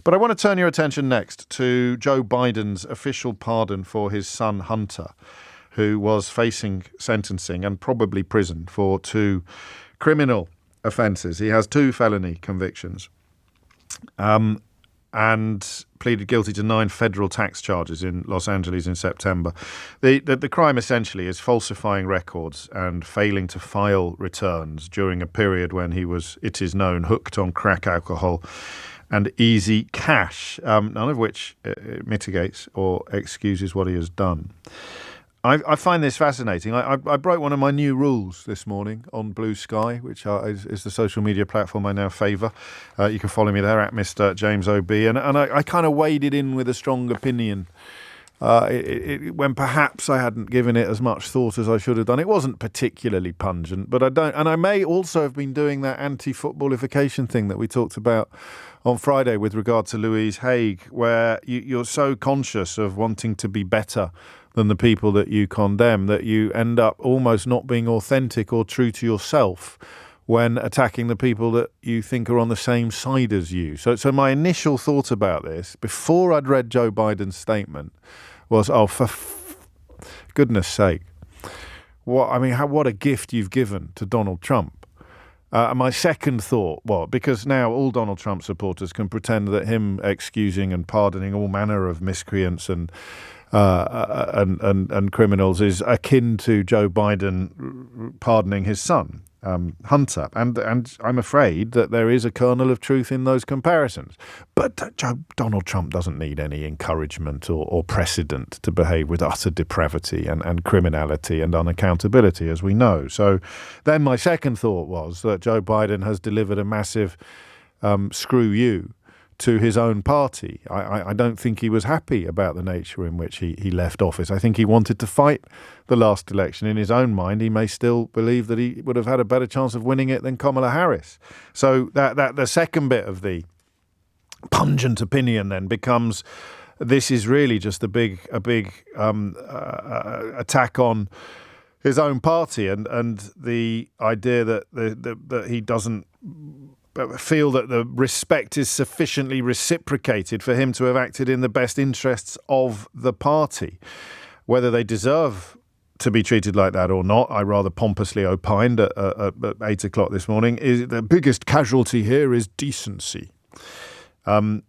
But I want to turn your attention next to Joe Biden's official pardon for his son Hunter, who was facing sentencing and probably prison for 2 criminal offences. He has 2 felony convictions and pleaded guilty to 9 federal tax charges in Los Angeles in September. The crime essentially is falsifying records and failing to file returns during a period when he was, it is known, hooked on crack alcohol and easy cash, none of which mitigates or excuses what he has done. I find this fascinating. I broke one of my new rules this morning on Blue Sky, which is the social media platform I now favour. You can follow me there at Mr. James OB. And I kind of waded in with a strong opinion when perhaps I hadn't given it as much thought as I should have done. It wasn't particularly pungent, but I may also have been doing that anti-footballification thing that we talked about on Friday with regard to Louise Haig, where you're so conscious of wanting to be better than the people that you condemn that you end up almost not being authentic or true to yourself when attacking the people that you think are on the same side as you. So my initial thought about this, before I'd read Joe Biden's statement, was, for goodness sake, what a gift you've given to Donald Trump. My second thought, because now all Donald Trump supporters can pretend that him excusing and pardoning all manner of miscreants and criminals is akin to Joe Biden pardoning his son, Hunter. And I'm afraid that there is a kernel of truth in those comparisons. But Donald Trump doesn't need any encouragement or precedent to behave with utter depravity and criminality and unaccountability, as we know. So then my second thought was that Joe Biden has delivered a massive screw you to his own party. I don't think he was happy about the nature in which he left office. I think he wanted to fight the last election. In his own mind, he may still believe that he would have had a better chance of winning it than Kamala Harris. So that the second bit of the pungent opinion then becomes, this is really just a big attack on his own party and the idea that he doesn't feel that the respect is sufficiently reciprocated for him to have acted in the best interests of the party. Whether they deserve to be treated like that or not, I rather pompously opined at 8 o'clock this morning, is the biggest casualty here is decency. And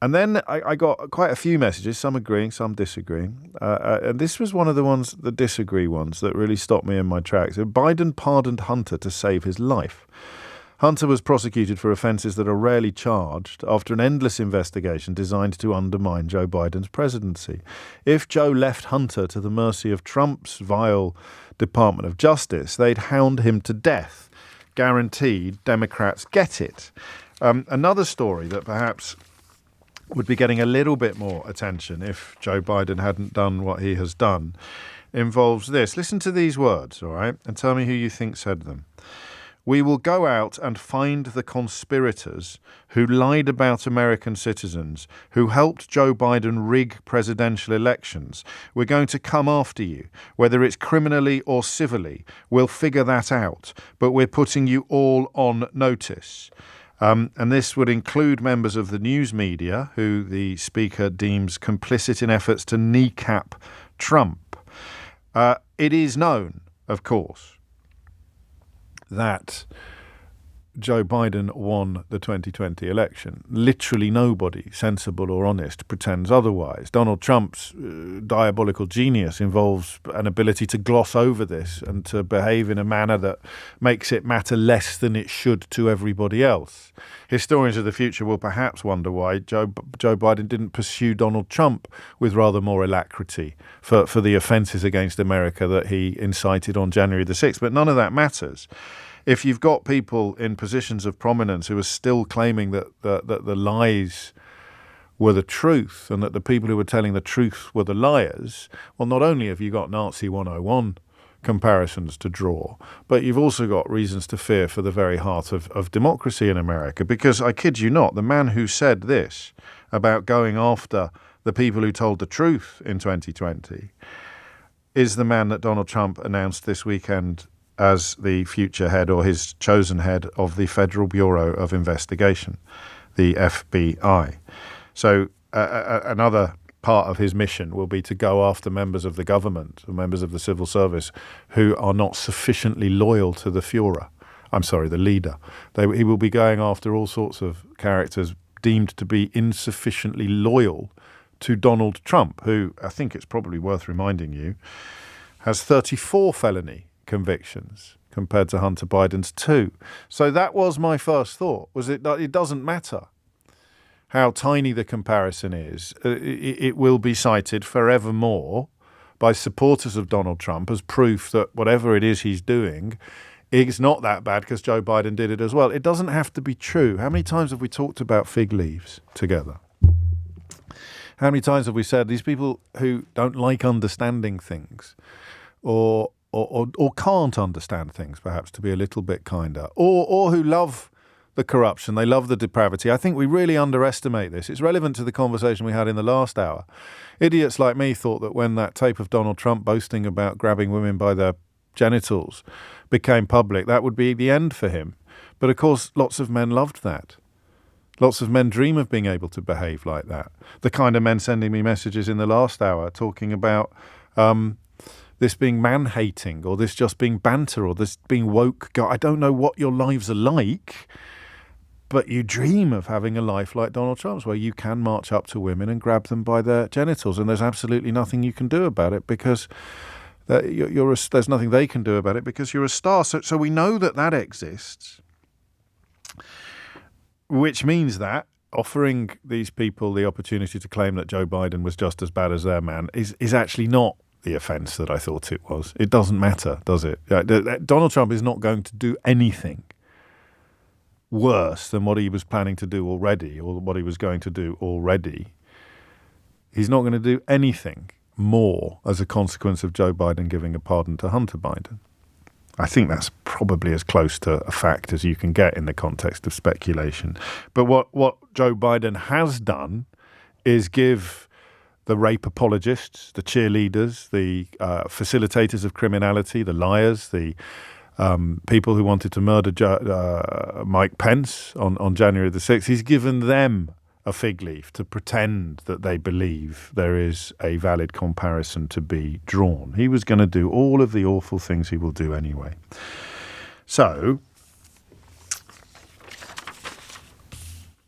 then I got quite a few messages, some agreeing, some disagreeing. And this was one of the disagree ones that really stopped me in my tracks. Biden pardoned Hunter to save his life. Hunter was prosecuted for offences that are rarely charged after an endless investigation designed to undermine Joe Biden's presidency. If Joe left Hunter to the mercy of Trump's vile Department of Justice, they'd hound him to death. Guaranteed Democrats get it. Another story that perhaps would be getting a little bit more attention if Joe Biden hadn't done what he has done involves this. Listen to these words, all right, and tell me who you think said them. We will go out and find the conspirators who lied about American citizens, who helped Joe Biden rig presidential elections. We're going to come after you, whether it's criminally or civilly. We'll figure that out, but we're putting you all on notice. And this would include members of the news media, who the Speaker deems complicit in efforts to kneecap Trump. It is known, of course, that Joe Biden won the 2020 election. Literally nobody, sensible or honest, pretends otherwise. Donald Trump's diabolical genius involves an ability to gloss over this and to behave in a manner that makes it matter less than it should to everybody else. Historians of the future will perhaps wonder why Joe Biden didn't pursue Donald Trump with rather more alacrity for the offences against America that he incited on January the 6th. But none of that matters. If you've got people in positions of prominence who are still claiming that the lies were the truth and that the people who were telling the truth were the liars, well, not only have you got Nazi 101 comparisons to draw, but you've also got reasons to fear for the very heart of democracy in America. Because I kid you not, the man who said this about going after the people who told the truth in 2020 is the man that Donald Trump announced this weekend as the future head, or his chosen head, of the Federal Bureau of Investigation. the FBI. So another part of his mission will be to go after members of the government, or members of the civil service, who are not sufficiently loyal to the Führer. The leader. He will be going after all sorts of characters deemed to be insufficiently loyal to Donald Trump, who, I think it's probably worth reminding you, has 34 felony convictions compared to Hunter Biden's 2. So that was my first thought, was it doesn't matter how tiny the comparison is. It will be cited forevermore by supporters of Donald Trump as proof that whatever it is he's doing, it's not that bad because Joe Biden did it as well. It doesn't have to be true. How many times have we talked about fig leaves together? How many times have we said these people who don't like understanding things or can't understand things, perhaps, to be a little bit kinder, or who love the corruption, they love the depravity. I think we really underestimate this. It's relevant to the conversation we had in the last hour. Idiots like me thought that when that tape of Donald Trump boasting about grabbing women by their genitals became public, that would be the end for him. But of course, lots of men loved that. Lots of men dream of being able to behave like that. The kind of men sending me messages in the last hour talking about this being man-hating, or this just being banter, or this being woke. God, I don't know what your lives are like, but you dream of having a life like Donald Trump's, where you can march up to women and grab them by their genitals, and there's absolutely nothing you can do about it because there's nothing they can do about it because you're a star. So we know that exists, which means that offering these people the opportunity to claim that Joe Biden was just as bad as their man is actually not the offence that I thought it was. It doesn't matter, does it? Donald Trump is not going to do anything worse than what he was planning to do already, or what he was going to do already. He's not going to do anything more as a consequence of Joe Biden giving a pardon to Hunter Biden. I think that's probably as close to a fact as you can get in the context of speculation. But what Joe Biden has done is give the rape apologists, the cheerleaders, the facilitators of criminality, the liars, the people who wanted to murder Mike Pence on January the 6th, he's given them a fig leaf to pretend that they believe there is a valid comparison to be drawn. He was going to do all of the awful things he will do anyway. So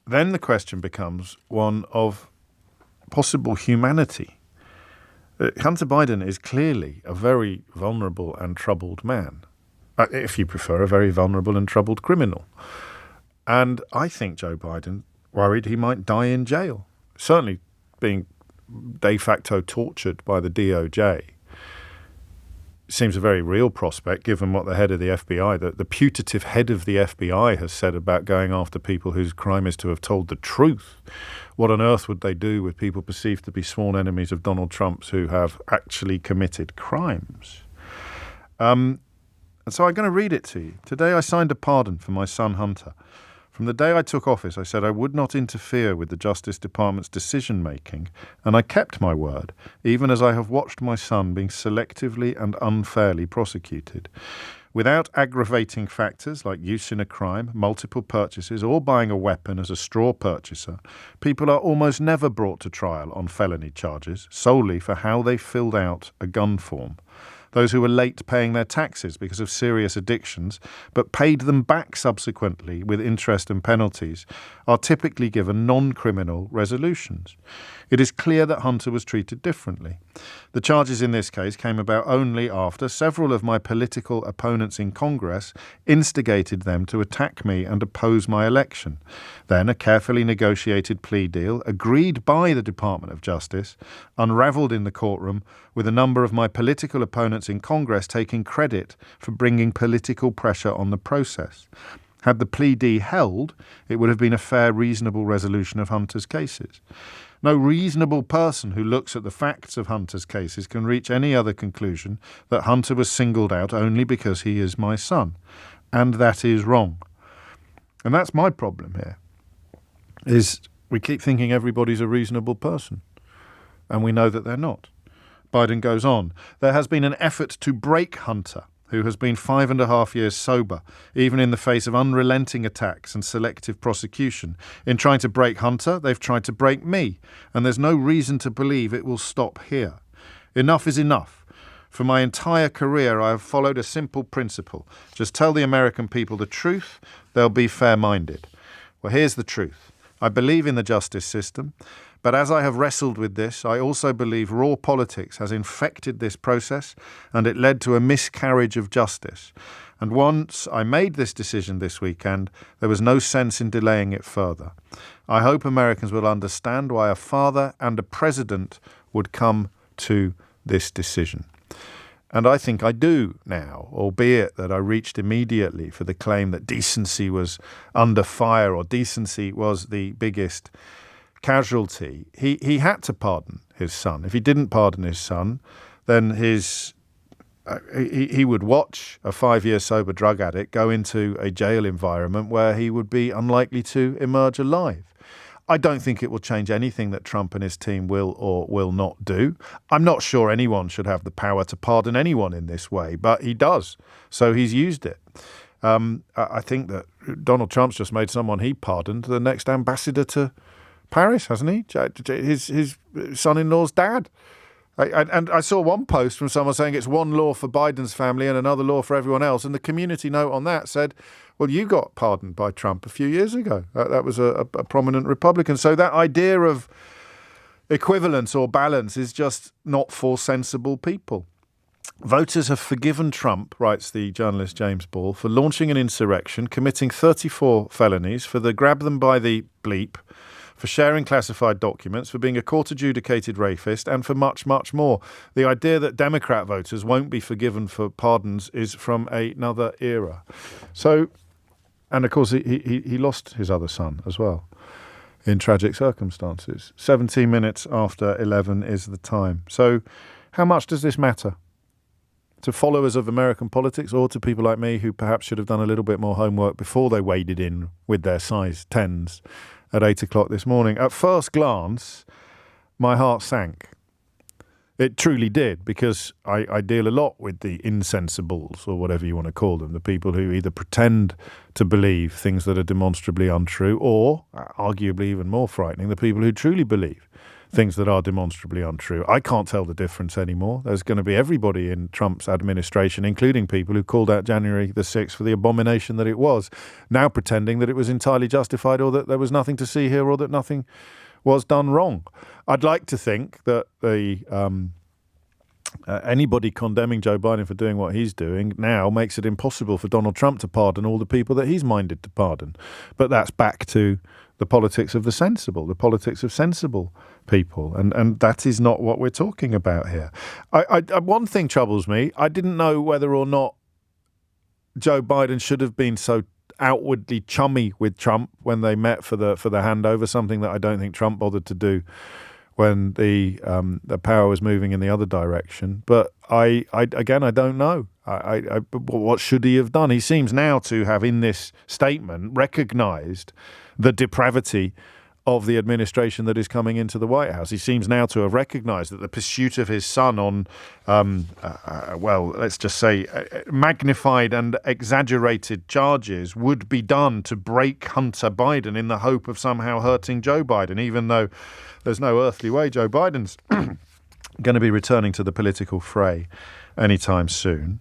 then the question becomes one of possible humanity. Hunter Biden is clearly a very vulnerable and troubled man. If you prefer, a very vulnerable and troubled criminal. And I think Joe Biden worried he might die in jail. Certainly being de facto tortured by the DOJ seems a very real prospect, given what the head of the FBI, the putative head of the FBI, has said about going after people whose crime is to have told the truth. What on earth would they do with people perceived to be sworn enemies of Donald Trump's who have actually committed crimes? And so I'm going to read it to you. Today I signed a pardon for my son Hunter. From the day I took office, I said I would not interfere with the Justice Department's decision-making, and I kept my word, even as I have watched my son being selectively and unfairly prosecuted. Without aggravating factors like use in a crime, multiple purchases, or buying a weapon as a straw purchaser, people are almost never brought to trial on felony charges solely for how they filled out a gun form. Those who were late paying their taxes because of serious addictions, but paid them back subsequently with interest and penalties, are typically given non-criminal resolutions. It is clear that Hunter was treated differently. The charges in this case came about only after several of my political opponents in Congress instigated them to attack me and oppose my election. Then a carefully negotiated plea deal, agreed by the Department of Justice, unraveled in the courtroom, with a number of my political opponents in Congress taking credit for bringing political pressure on the process. Had the plea deal held, it would have been a fair, reasonable resolution of Hunter's cases. No reasonable person who looks at the facts of Hunter's cases can reach any other conclusion that Hunter was singled out only because he is my son. And that is wrong. And that's my problem here, is we keep thinking everybody's a reasonable person. And we know that they're not. Biden goes on, there has been an effort to break Hunter, who has been 5.5 years sober, even in the face of unrelenting attacks and selective prosecution. In trying to break Hunter, they've tried to break me, and there's no reason to believe it will stop here. Enough is enough. For my entire career, I have followed a simple principle. Just tell the American people the truth, they'll be fair-minded. Well, here's the truth. I believe in the justice system, but as I have wrestled with this, I also believe raw politics has infected this process and it led to a miscarriage of justice. And once I made this decision this weekend, there was no sense in delaying it further. I hope Americans will understand why a father and a president would come to this decision. And I think I do now, albeit that I reached immediately for the claim that decency was under fire or decency was the biggest casualty. He had to pardon his son. If he didn't pardon his son, then he would watch a 5-year sober drug addict go into a jail environment where he would be unlikely to emerge alive. I don't think it will change anything that Trump and his team will or will not do. I'm not sure anyone should have the power to pardon anyone in this way, but he does. So he's used it. I think that Donald Trump's just made someone he pardoned the next ambassador to Paris, hasn't he? His son-in-law's dad. And I saw one post from someone saying it's one law for Biden's family and another law for everyone else. And the community note on that said, well, you got pardoned by Trump a few years ago. That was a prominent Republican. So that idea of equivalence or balance is just not for sensible people. Voters have forgiven Trump, writes the journalist James Ball, for launching an insurrection, committing 34 felonies, for the grab them by the bleep, for sharing classified documents, for being a court-adjudicated rapist, and for much, much more. The idea that Democrat voters won't be forgiven for pardons is from another era. So, and of course, he lost his other son as well in tragic circumstances. 17 minutes after 11 is the time. So how much does this matter to followers of American politics or to people like me who perhaps should have done a little bit more homework before they waded in with their size 10s at 8 o'clock this morning? At first glance, my heart sank. It truly did, because I deal a lot with the insensibles, or whatever you want to call them, the people who either pretend to believe things that are demonstrably untrue, or, arguably even more frightening, the people who truly believe things that are demonstrably untrue. I can't tell the difference anymore. There's going to be everybody in Trump's administration, including people who called out January the 6th for the abomination that it was, now pretending that it was entirely justified, or that there was nothing to see here, or that nothing was done wrong. I'd like to think that anybody condemning Joe Biden for doing what he's doing now makes it impossible for Donald Trump to pardon all the people that he's minded to pardon. But that's back to the politics of the sensible, the politics of sensible people. And that is not what we're talking about here. One thing troubles me. I didn't know whether or not Joe Biden should have been so outwardly chummy with Trump when they met for the handover, something that I don't think Trump bothered to do when the power was moving in the other direction. But I don't know. What should he have done? He seems now to have, in this statement, recognised the depravity of the administration that is coming into the White House. He seems now to have recognised that the pursuit of his son on, let's just say, magnified and exaggerated charges would be done to break Hunter Biden in the hope of somehow hurting Joe Biden, even though there's no earthly way Joe Biden's going to be returning to the political fray anytime soon.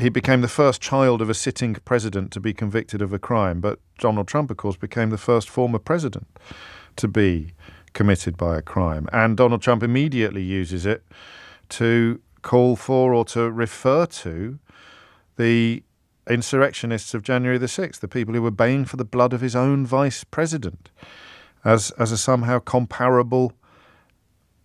He became the first child of a sitting president to be convicted of a crime, but Donald Trump, of course, became the first former president to be committed by a crime. And Donald Trump immediately uses it to call for or to refer to the insurrectionists of January the 6th, the people who were baying for the blood of his own vice president, as a somehow comparable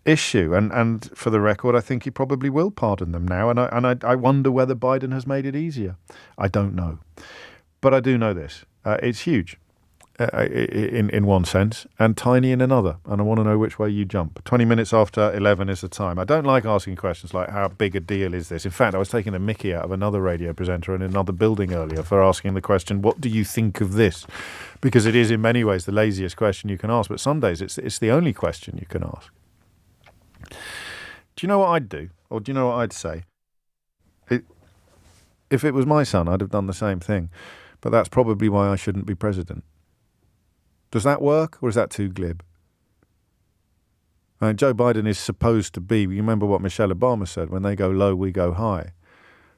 issue. And for the record, I think he probably will pardon them now. And I wonder whether Biden has made it easier. I don't know. But I do know this. It's huge in one sense and tiny in another. And I want to know which way you jump. 20 minutes after 11 is the time. I don't like asking questions like, how big a deal is this? In fact, I was taking the mickey out of another radio presenter in another building earlier for asking the question, what do you think of this? Because it is in many ways the laziest question you can ask. But some days it's the only question you can ask. Do you know what I'd do? Or do you know what I'd say? if it was my son, I'd have done the same thing. But that's probably why I shouldn't be president. Does that work, or is that too glib? Joe Biden is supposed to be, you remember what Michelle Obama said, when they go low, we go high.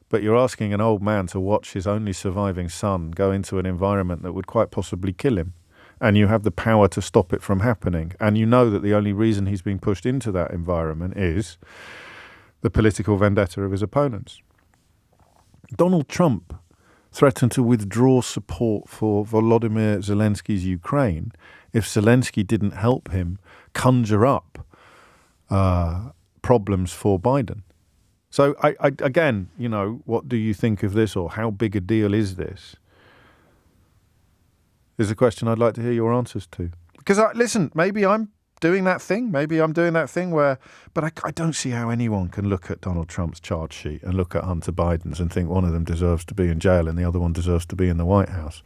But you're asking an old man to watch his only surviving son go into an environment that would quite possibly kill him. And you have the power to stop it from happening. And you know that the only reason he's being pushed into that environment is the political vendetta of his opponents. Donald Trump threatened to withdraw support for Volodymyr Zelensky's Ukraine if Zelensky didn't help him conjure up problems for Biden. So, again, what do you think of this, or how big a deal is this? Is a question I'd like to hear your answers to. Because, listen, maybe I'm doing that thing. Maybe I'm doing that thing where... But I don't see how anyone can look at Donald Trump's charge sheet and look at Hunter Biden's and think one of them deserves to be in jail and the other one deserves to be in the White House.